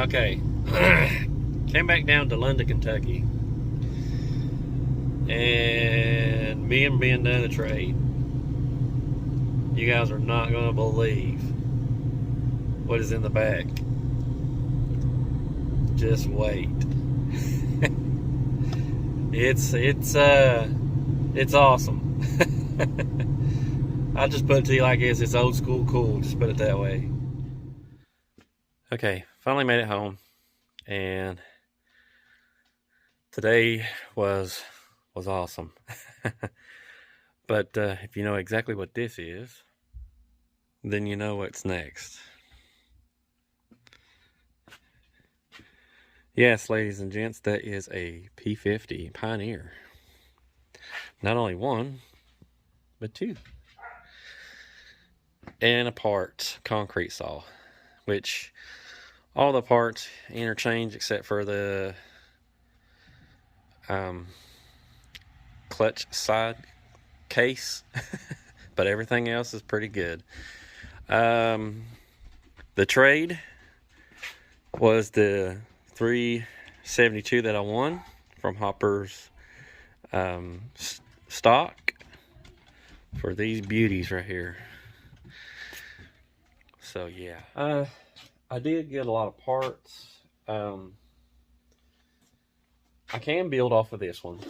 Okay, came back down to London, Kentucky, and me and Ben done the trade. You guys are not going to believe what is in the back. Just wait. It's awesome. I'll just put it to you like this. It's old school cool. Just put it that way. Okay, finally made it home, and today was awesome. But if you know exactly what this is, then you know what's next. Yes, ladies and gents, that is a P50 Pioneer. Not only one, but two. And a part concrete saw, which all the parts interchange except for the clutch side case, but everything else is pretty good. The trade was the 372 that I won from Hopper's stock for these beauties right here. So yeah, I did get a lot of parts. I can build off of this one.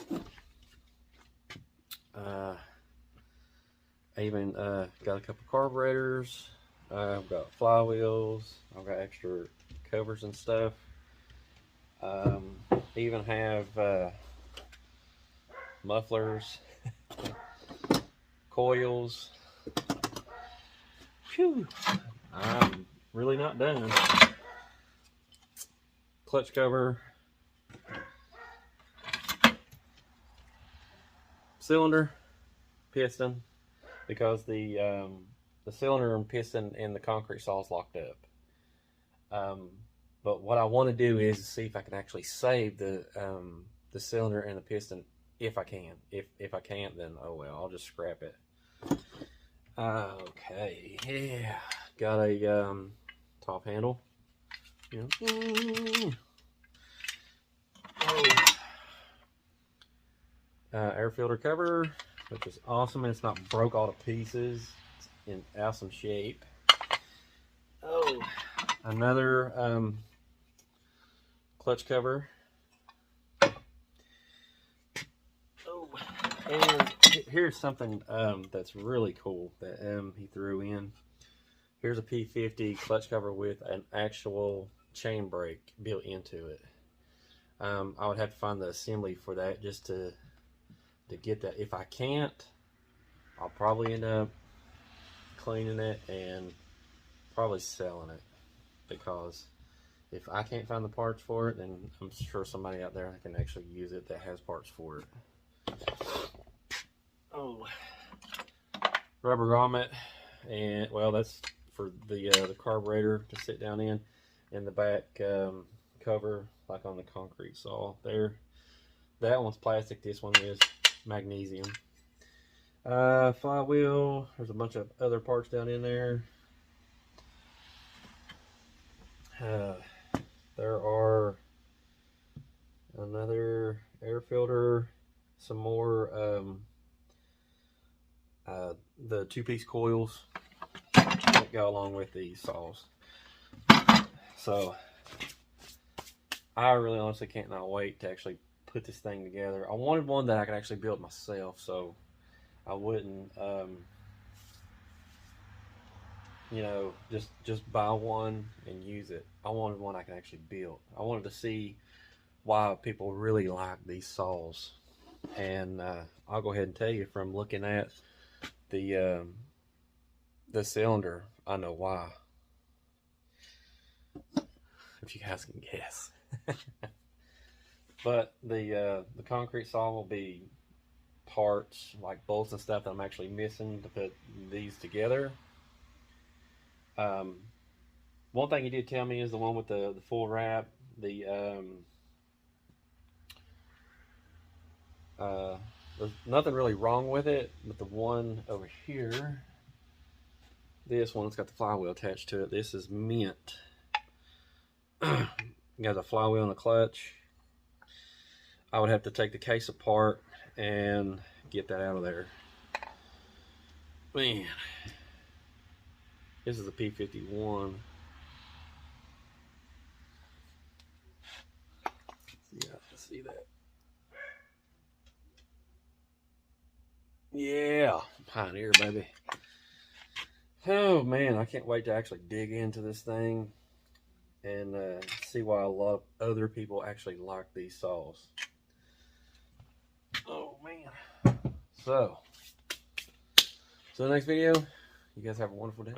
I even got a couple carburetors. I've got flywheels. I've got extra covers and stuff. Even have mufflers, coils. Phew, I'm really not done. Clutch cover, cylinder, piston, because the cylinder and piston in the concrete saw is locked up. But what I want to do is see if I can actually save the cylinder and the piston if I can. If I can't, then oh well, I'll just scrap it. Okay, yeah, got a top handle. Yeah. Oh. Air filter cover, which is awesome. It's not broke all to pieces. It's in awesome shape. Oh, another clutch cover. Oh, and here's something that's really cool that he threw in. Here's a P50 clutch cover with an actual chain brake built into it. I would have to find the assembly for that just to get that. If I can't, I'll probably end up cleaning it and probably selling it, because if I can't find the parts for it, then I'm sure somebody out there can actually use it that has parts for it. Oh, rubber grommet, and well, that's for the carburetor to sit down in, and the back cover, like on the concrete saw there. That one's plastic. This one is magnesium. Flywheel. There's a bunch of other parts down in there. There are another air filter, some more the two-piece coils that go along with these saws. So I really honestly can't not wait to actually put this thing together. I wanted one that I could actually build myself, so I wouldn't you know, just buy one and use it. I wanted one I can actually build. I wanted to see why people really like these saws, and I'll go ahead and tell you from looking at the cylinder, I know why. If you guys can guess. But the concrete saw will be parts like bolts and stuff that I'm actually missing to put these together. One thing he did tell me is the one with the full wrap. There's nothing really wrong with it, but the one over here, this one's got the flywheel attached to it. This is mint. You got the flywheel and the clutch. I would have to take the case apart and get that out of there. Man, this is a P51. Yeah, see that. Yeah, Pioneer, baby. Oh man, I can't wait to actually dig into this thing and see why a lot of other people actually like these saws. Oh man. So the next video, you guys have a wonderful day.